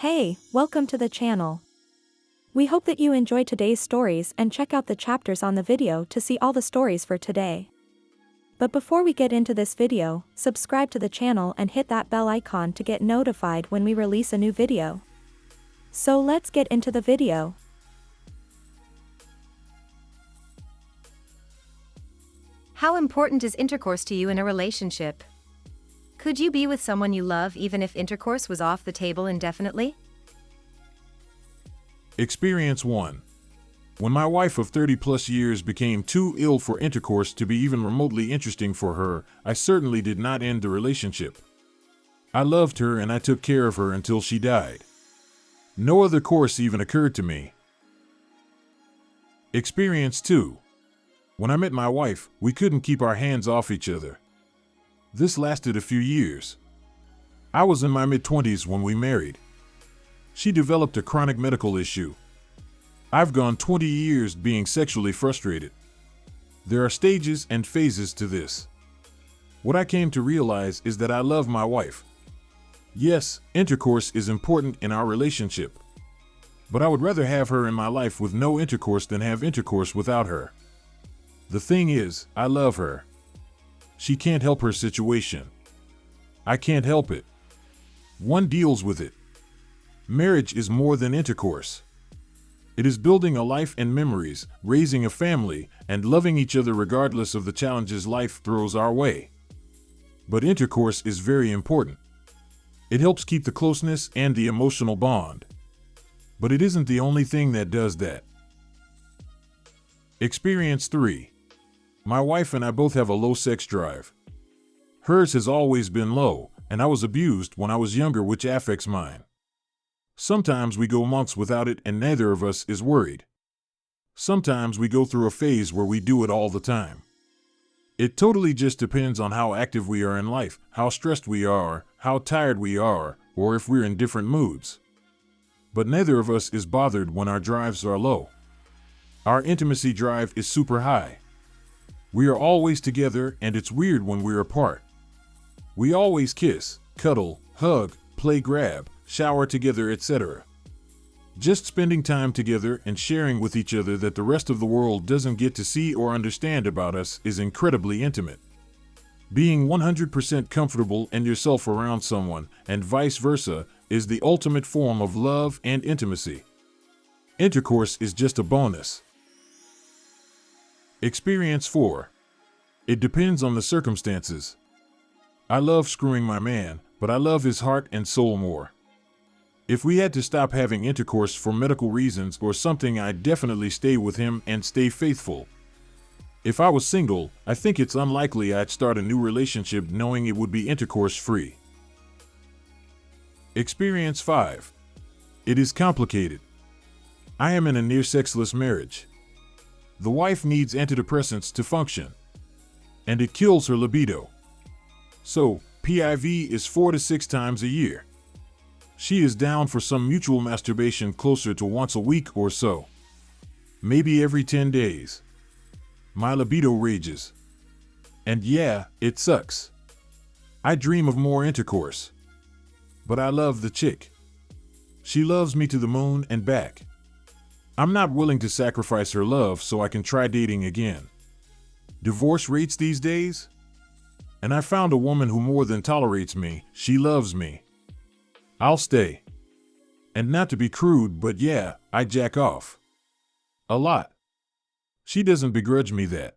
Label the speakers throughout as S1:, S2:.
S1: Hey, welcome to the channel. We hope that you enjoy today's stories and check out the chapters on the video to see all the stories for today. But before we get into this video, subscribe to the channel and hit that bell icon to get notified when we release a new video. So let's get into the video.
S2: How important is intercourse to you in a relationship? Could you be with someone you love even if intercourse was off the table indefinitely?
S3: Experience 1. When my wife of 30+ years became too ill for intercourse to be even remotely interesting for her, I certainly did not end the relationship. I loved her and I took care of her until she died. No other course even occurred to me. Experience 2. When I met my wife, we couldn't keep our hands off each other. This lasted a few years. I was in my mid-20s when we married. She developed a chronic medical issue. I've gone 20 years being sexually frustrated. There are stages and phases to this. What I came to realize is that I love my wife. Yes, intercourse is important in our relationship. But I would rather have her in my life with no intercourse than have intercourse without her. The thing is, I love her. She can't help her situation. I can't help it. One deals with it. Marriage is more than intercourse. It is building a life and memories, raising a family, and loving each other regardless of the challenges life throws our way. But intercourse is very important. It helps keep the closeness and the emotional bond. But it isn't the only thing that does that. Experience 3. My wife and I both have a low sex drive. Hers has always been low, and I was abused when I was younger, which affects mine. Sometimes we go months without it and neither of us is worried. Sometimes we go through a phase where we do it all the time. It totally just depends on how active we are in life, how stressed we are, how tired we are, or if we're in different moods. But neither of us is bothered when our drives are low. Our intimacy drive is super high. We are always together and it's weird when we're apart. We always kiss, cuddle, hug, play grab, shower together, etc. Just spending time together and sharing with each other that the rest of the world doesn't get to see or understand about us is incredibly intimate. Being 100% comfortable and yourself around someone, and vice versa, is the ultimate form of love and intimacy. Intercourse is just a bonus. Experience 4. It depends on the circumstances. I love screwing my man, but I love his heart and soul more. If we had to stop having intercourse for medical reasons or something, I'd definitely stay with him and stay faithful. If I was single, I think it's unlikely I'd start a new relationship knowing it would be intercourse-free. Experience 5. It is complicated. I am in a near-sexless marriage. The wife needs antidepressants to function, and it kills her libido. So, PIV is 4 to 6 times a year. She is down for some mutual masturbation closer to once a week or so. Maybe every 10 days. My libido rages. And yeah, it sucks. I dream of more intercourse. But I love the chick. She loves me to the moon and back. I'm not willing to sacrifice her love so I can try dating again. Divorce rates these days? And I found a woman who more than tolerates me. She loves me. I'll stay. And not to be crude, but yeah, I jack off. A lot. She doesn't begrudge me that.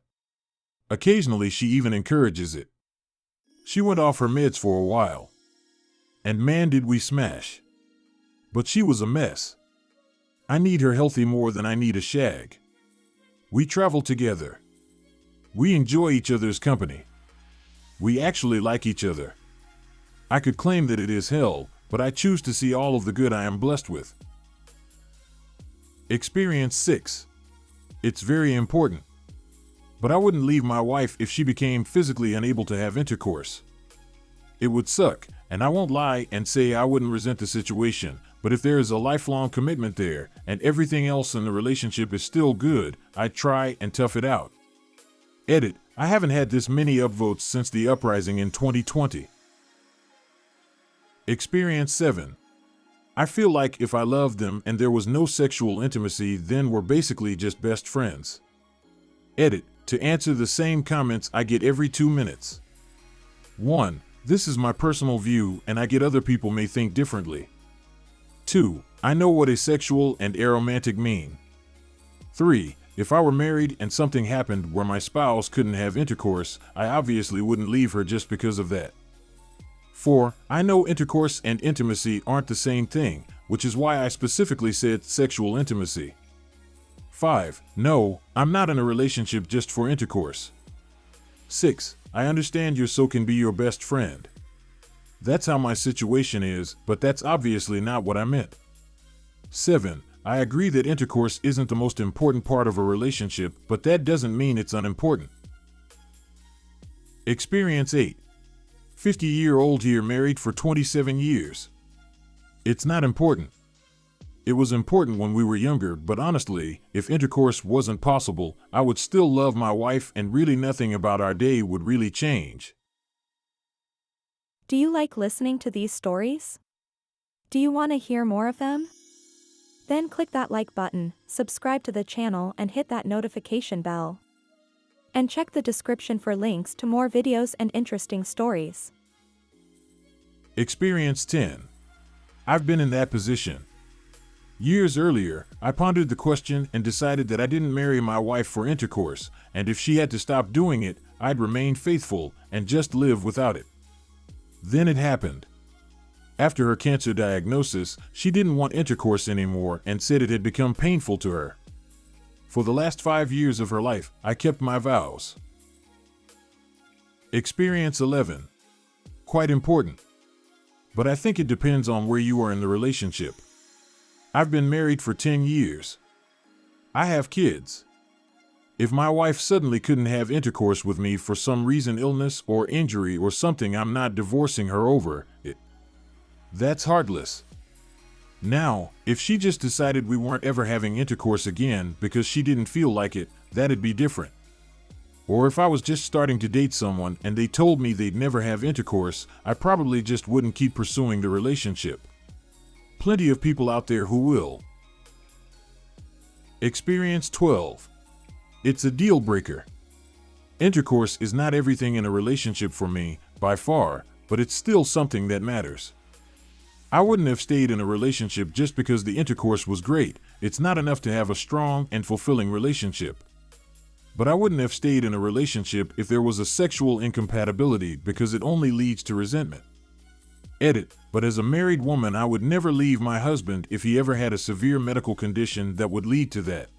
S3: Occasionally she even encourages it. She went off her meds for a while. And man did we smash. But she was a mess. I need her healthy more than I need a shag. We travel together. We enjoy each other's company. We actually like each other. I could claim that it is hell, but I choose to see all of the good I am blessed with. Experience 6. It's very important. But I wouldn't leave my wife if she became physically unable to have intercourse. It would suck, and I won't lie and say I wouldn't resent the situation, but if there is a lifelong commitment there, and everything else in the relationship is still good, I'd try and tough it out. Edit, I haven't had this many upvotes since the uprising in 2020. Experience 7. I feel like if I loved them and there was no sexual intimacy, then we're basically just best friends. Edit, to answer the same comments I get every 2 minutes. 1. This is my personal view and I get other people may think differently. 2. I know what asexual and aromantic mean. 3. If I were married and something happened where my spouse couldn't have intercourse, I obviously wouldn't leave her just because of that. 4. I know intercourse and intimacy aren't the same thing, which is why I specifically said sexual intimacy. 5. No, I'm not in a relationship just for intercourse. 6. I understand your so can be your best friend. That's how my situation is, but that's obviously not what I meant. 7. I agree that intercourse isn't the most important part of a relationship, but that doesn't mean it's unimportant. Experience 8. 50-year-old here married for 27 years. It's not important. It was important when we were younger, but honestly, if intercourse wasn't possible, I would still love my wife and really nothing about our day would really change.
S1: Do you like listening to these stories? Do you want to hear more of them? Then click that like button, subscribe to the channel and hit that notification bell. And check the description for links to more videos and interesting stories.
S3: Experience 10. I've been in that position. Years earlier, I pondered the question and decided that I didn't marry my wife for intercourse, and if she had to stop doing it, I'd remain faithful and just live without it. Then it happened. After her cancer diagnosis, she didn't want intercourse anymore and said it had become painful to her. For the last 5 years of her life, I kept my vows. Experience 11. Quite important. But I think it depends on where you are in the relationship. I've been married for 10 years. I have kids. If my wife suddenly couldn't have intercourse with me for some reason, illness or injury or something, I'm not divorcing her over it. That's heartless. Now, if she just decided we weren't ever having intercourse again because she didn't feel like it, that'd be different. Or if I was just starting to date someone and they told me they'd never have intercourse, I probably just wouldn't keep pursuing the relationship. Plenty of people out there who will. Experience 12. It's a deal breaker. Intercourse is not everything in a relationship for me, by far, but it's still something that matters. I wouldn't have stayed in a relationship just because the intercourse was great. It's not enough to have a strong and fulfilling relationship. But I wouldn't have stayed in a relationship if there was a sexual incompatibility because it only leads to resentment. Edit, but as a married woman, I would never leave my husband if he ever had a severe medical condition that would lead to that.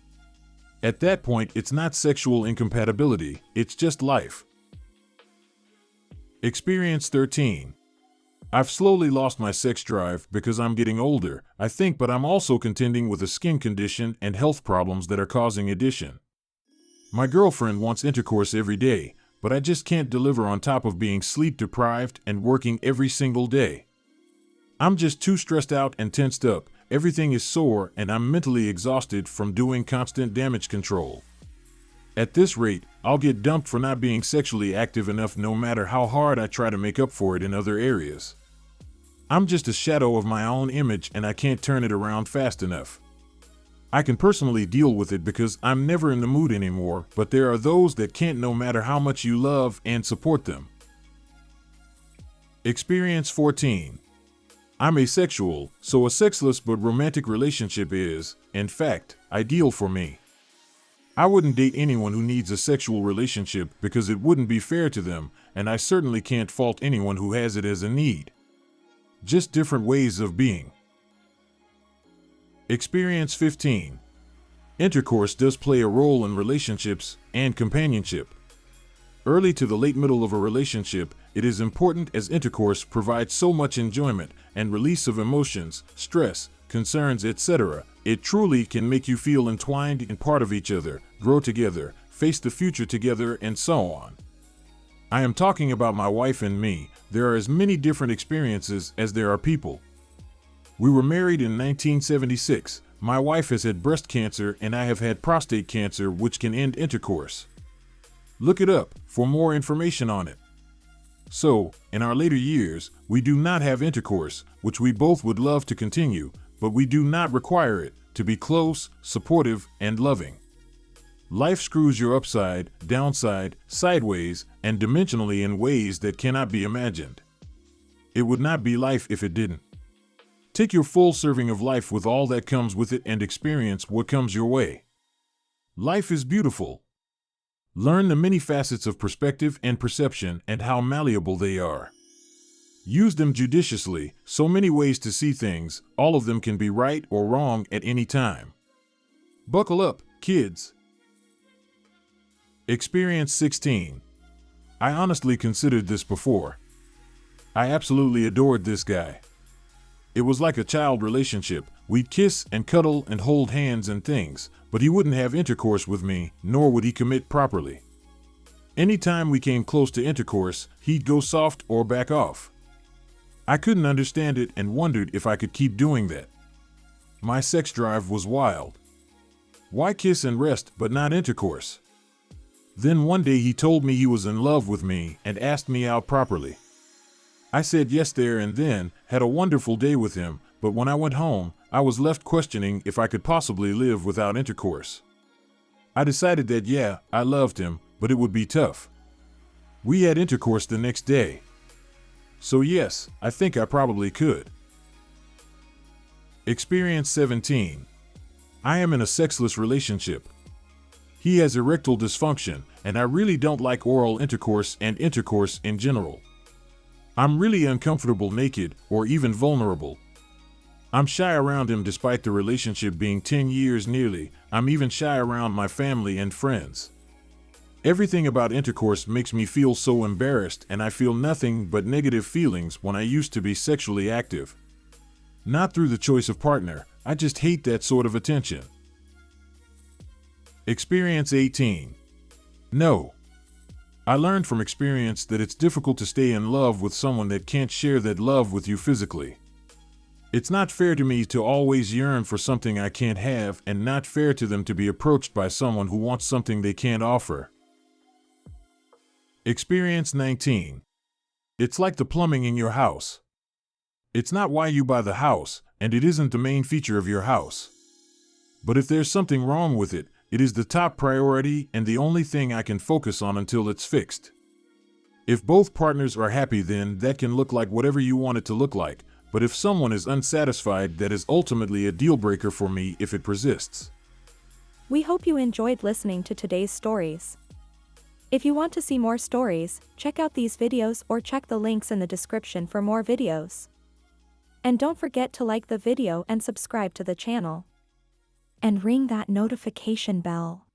S3: At that point, it's not sexual incompatibility, it's just life. Experience 13. I've slowly lost my sex drive because I'm getting older, I think, but I'm also contending with a skin condition and health problems that are causing addiction. My girlfriend wants intercourse every day, but I just can't deliver on top of being sleep deprived and working every single day. I'm just too stressed out and tensed up, everything is sore, and I'm mentally exhausted from doing constant damage control. At this rate, I'll get dumped for not being sexually active enough no matter how hard I try to make up for it in other areas. I'm just a shadow of my own image and I can't turn it around fast enough. I can personally deal with it because I'm never in the mood anymore, but there are those that can't no matter how much you love and support them. Experience 14. I'm asexual, so a sexless but romantic relationship is, in fact, ideal for me. I wouldn't date anyone who needs a sexual relationship because it wouldn't be fair to them, and I certainly can't fault anyone who has it as a need. Just different ways of being. Experience 15. Intercourse does play a role in relationships and companionship. Early to the late middle of a relationship, it is important as intercourse provides so much enjoyment and release of emotions, stress, concerns, etc. It truly can make you feel entwined in part of each other, grow together, face the future together, and so on. I am talking about my wife and me. There are as many different experiences as there are people. We were married in 1976. My wife has had breast cancer and I have had prostate cancer, which can end intercourse. Look it up for more information on it. So, in our later years, we do not have intercourse, which we both would love to continue, but we do not require it to be close, supportive, and loving. Life screws you upside, downside, sideways, and dimensionally in ways that cannot be imagined. It would not be life if it didn't. Take your full serving of life with all that comes with it and experience what comes your way. Life is beautiful. Learn the many facets of perspective and perception and how malleable they are. Use them judiciously, so many ways to see things, all of them can be right or wrong at any time. Buckle up, kids. Experience 16. I honestly considered this before. I absolutely adored this guy. It was like a child relationship. We'd kiss and cuddle and hold hands and things, but he wouldn't have intercourse with me, nor would he commit properly. Anytime we came close to intercourse, he'd go soft or back off. I couldn't understand it and wondered if I could keep doing that. My sex drive was wild. Why kiss and rest but not intercourse? Then one day he told me he was in love with me and asked me out properly. I said yes there and then, had a wonderful day with him, but when I went home, I was left questioning if I could possibly live without intercourse. I decided that yeah, I loved him, but it would be tough. We had intercourse the next day. So yes, I think I probably could. Experience 17. I am in a sexless relationship. He has erectile dysfunction, and I really don't like oral intercourse and intercourse in general. I'm really uncomfortable naked or even vulnerable. I'm shy around him despite the relationship being 10 years nearly. I'm even shy around my family and friends. Everything about intercourse makes me feel so embarrassed, and I feel nothing but negative feelings when I used to be sexually active. Not through the choice of partner, I just hate that sort of attention. Experience 18. No. I learned from experience that it's difficult to stay in love with someone that can't share that love with you physically. It's not fair to me to always yearn for something I can't have, and not fair to them to be approached by someone who wants something they can't offer. Experience 19. It's like the plumbing in your house. It's not why you buy the house, and it isn't the main feature of your house. But if there's something wrong with it, it is the top priority and the only thing I can focus on until it's fixed. If both partners are happy, then that can look like whatever you want it to look like, but if someone is unsatisfied, that is ultimately a deal breaker for me if it persists.
S1: We hope you enjoyed listening to today's stories. If you want to see more stories, check out these videos or check the links in the description for more videos. And don't forget to like the video and subscribe to the channel. And ring that notification bell.